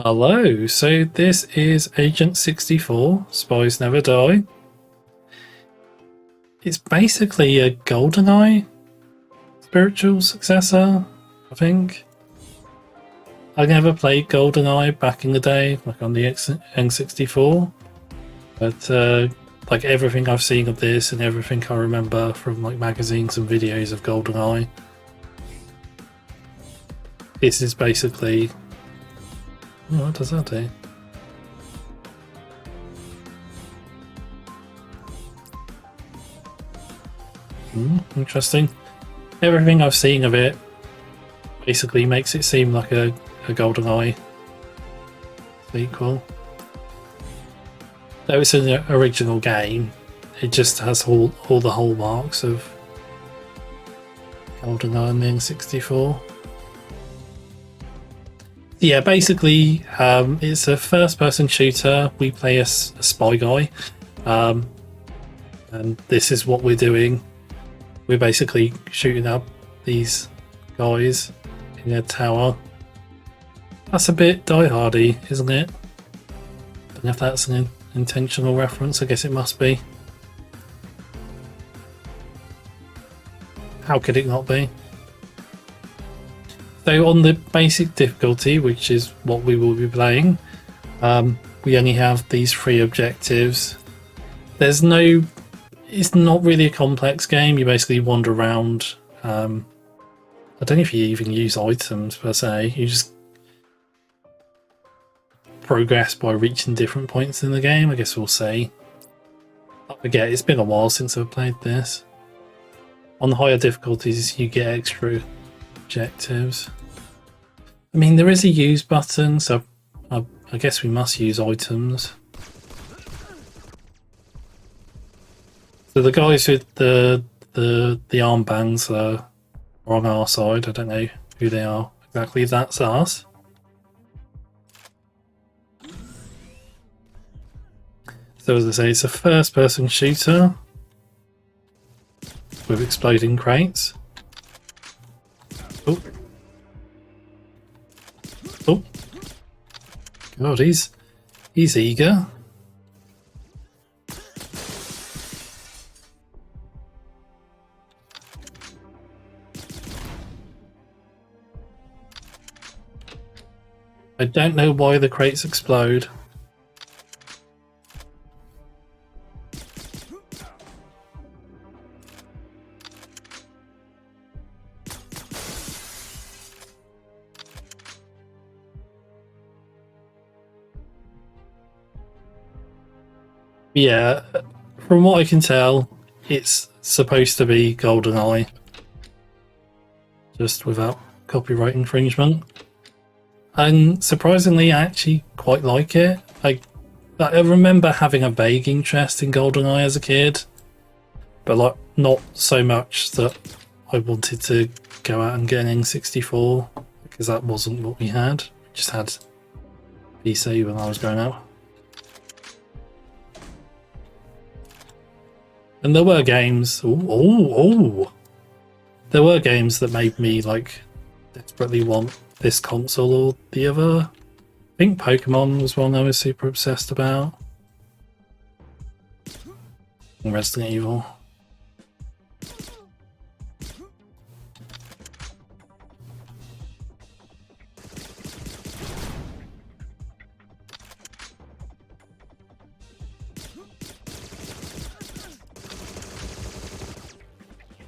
Hello, so this is Agent 64, Spies Never Die. It's basically a Goldeneye spiritual successor, I think. I never played Goldeneye back in the day, like on the N64, but like everything I've seen of this and everything I remember from like magazines and videos of Goldeneye, this is basically... Oh, what does that do? Interesting. Everything I've seen of it basically makes it seem like a GoldenEye sequel. Though it's an original game, it just has all the hallmarks of GoldenEye and the N64. Yeah, basically, it's a first-person shooter. We play a spy guy, and this is what we're doing. We're basically shooting up these guys in a tower. That's a bit die-hardy, isn't it? Don't know if that's an intentional reference. I guess it must be. How could it not be? So on the basic difficulty, which is what we will be playing, we only have these 3 objectives. There's no... It's not really a complex game. You basically wander around. I don't know if you even use items per se. You just progress by reaching different points in the game. I guess we'll see. I forget, it's been a while since I've played this. On higher difficulties, you get extra objectives. I mean, there is a use button, so I guess we must use items. So the guys with the armbands are on our side. I don't know who they are exactly. That's us. So as I say, it's a first-person shooter with exploding crates. Oh. Oh. God, he's eager. I don't know why the crates explode. Yeah, from what I can tell, it's supposed to be Goldeneye. Just without copyright infringement. And surprisingly, I actually quite like it. I remember having a vague interest in Goldeneye as a kid, but like not so much that I wanted to go out and get an N64, because that wasn't what we had. We just had PC when I was growing up. And there were games. There were games that made me like desperately want this console or the other. I think Pokemon was one I was super obsessed about. And Resident Evil.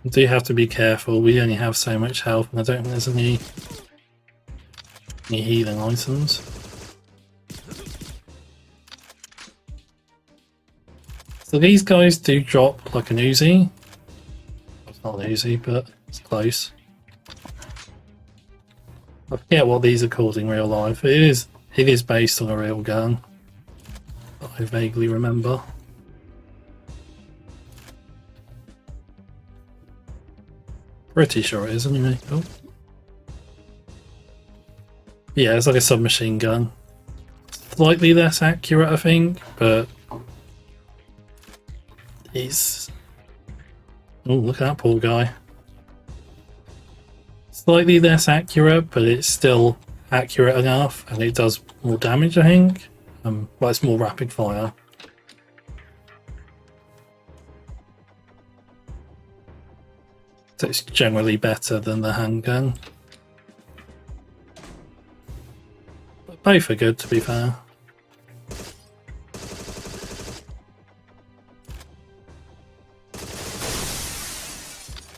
You do have to be careful. We only have so much health, and I don't think there's any healing items. So these guys do drop like an Uzi. It's not an Uzi, but it's close. I forget what these are called in real life. It is based on a real gun that I vaguely remember. Pretty sure it is anyway. Oh. Yeah, it's like a submachine gun. Slightly less accurate, I think, but he's... Oh, look at that poor guy. Slightly less accurate, but it's still accurate enough, and it does more damage, I think. But it's more rapid fire. So it's generally better than the handgun. But both are good, to be fair.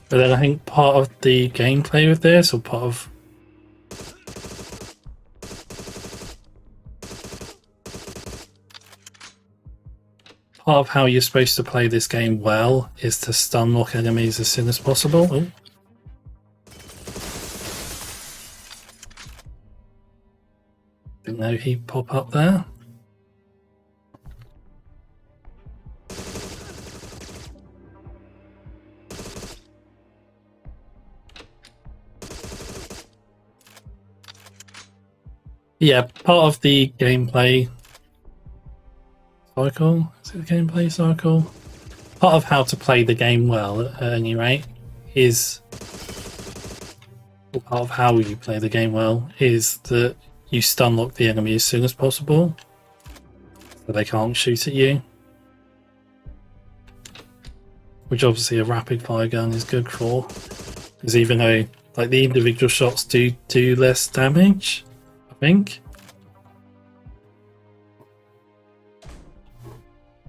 But then I think part of the gameplay with this, or part of how you're supposed to play this game well, is to stun lock enemies as soon as possible. Oh. Didn't know he'd pop up there. Yeah, part of the gameplay cycle, is it the gameplay cycle? Part of how to play the game well, at any rate, is, or part of how you play the game well, is that you stun lock the enemy as soon as possible, so they can't shoot at you. Which obviously a rapid fire gun is good for, because even though like the individual shots do less damage, I think,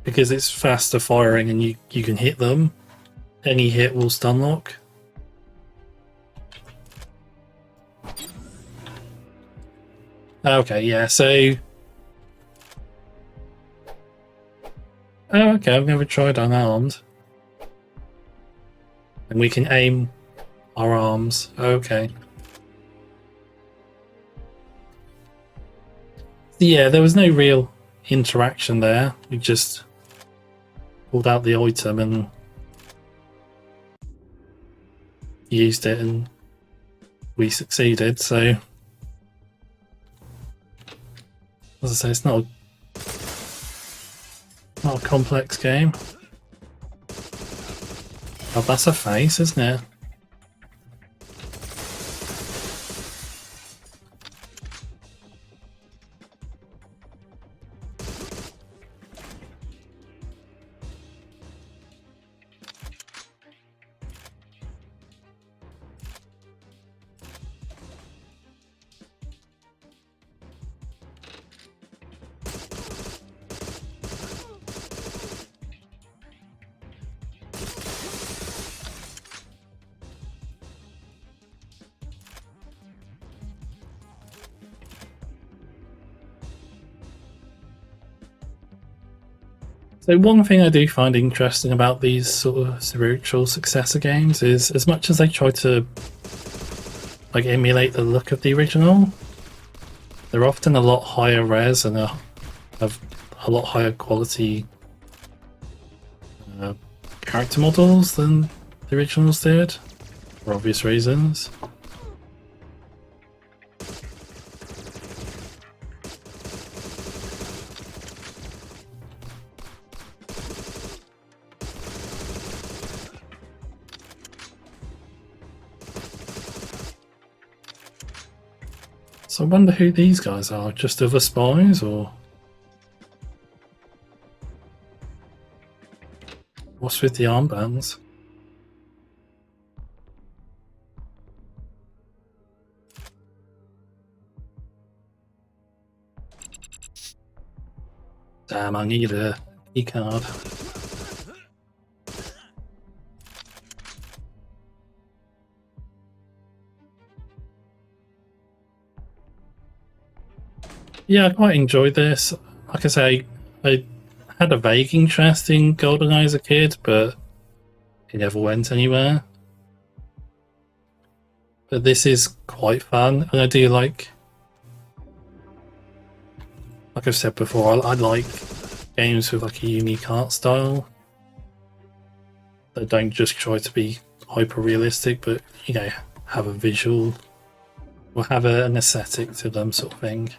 because it's faster firing and you can hit them, any hit will stun lock. Okay, yeah, so okay, I've never tried unarmed. And we can aim our arms. Okay. Yeah, there was no real interaction there. We just pulled out the item and used it, and we succeeded. So, as I say, it's not a complex game. Oh, that's a face, isn't it? So one thing I do find interesting about these sort of spiritual successor games is, as much as they try to like emulate the look of the original, they're often a lot higher res and have a lot higher quality character models than the originals did, for obvious reasons. So I wonder who these guys are, just other spies, or what's with the armbands? Damn, I need a key card. Yeah, I quite enjoyed this. Like I say, I had a vague interest in Goldeneye as a kid, but it never went anywhere. But this is quite fun, and I do like I've said before, I like games with like a unique art style that don't just try to be hyper realistic, but you know, have a visual or have an aesthetic to them, sort of thing.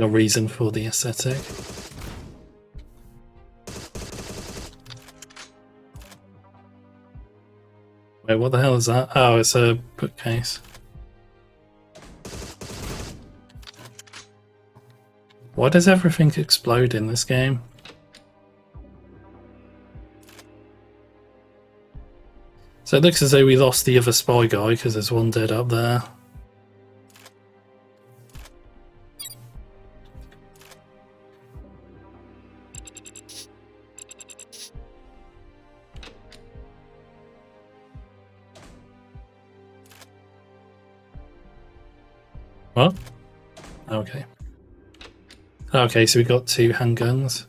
A reason for the aesthetic. Wait, what the hell is that? Oh, it's a bookcase. Why does everything explode in this game? So it looks as though we lost the other spy guy because there's one dead up there. What? Okay. Okay, so we got 2 handguns.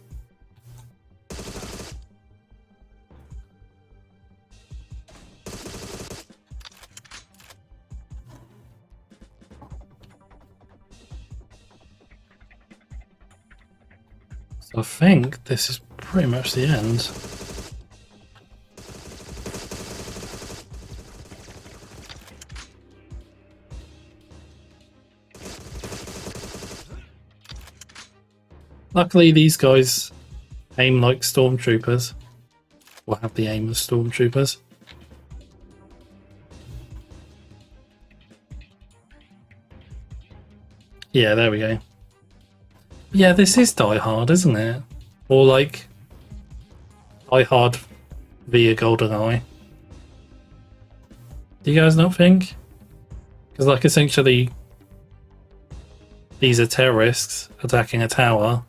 So I think this is pretty much the end. Luckily, these guys aim like stormtroopers, or have the aim of stormtroopers. Yeah, there we go. Yeah, this is Die Hard, isn't it? Or like Die Hard via Goldeneye. Do you guys not think? Because like essentially these are terrorists attacking a tower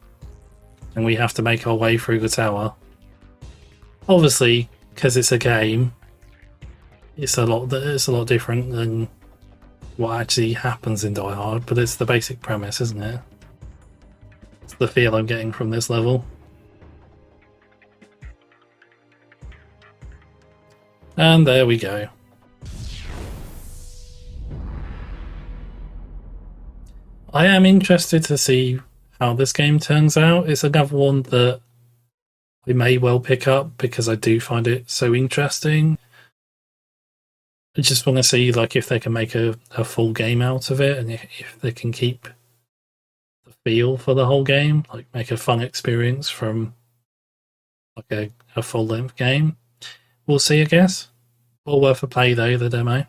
and we have to make our way through the tower. Obviously, because it's a game, it's a lot different than what actually happens in Die Hard, but it's the basic premise, isn't it? It's the feel I'm getting from this level. And there we go. I am interested to see how this game turns out. It's another one that I may well pick up because I do find it so interesting. I just want to see like if they can make a full game out of it, and if they can keep the feel for the whole game, like make a fun experience from like a full-length game. We'll see, I guess. All worth a play though, the demo.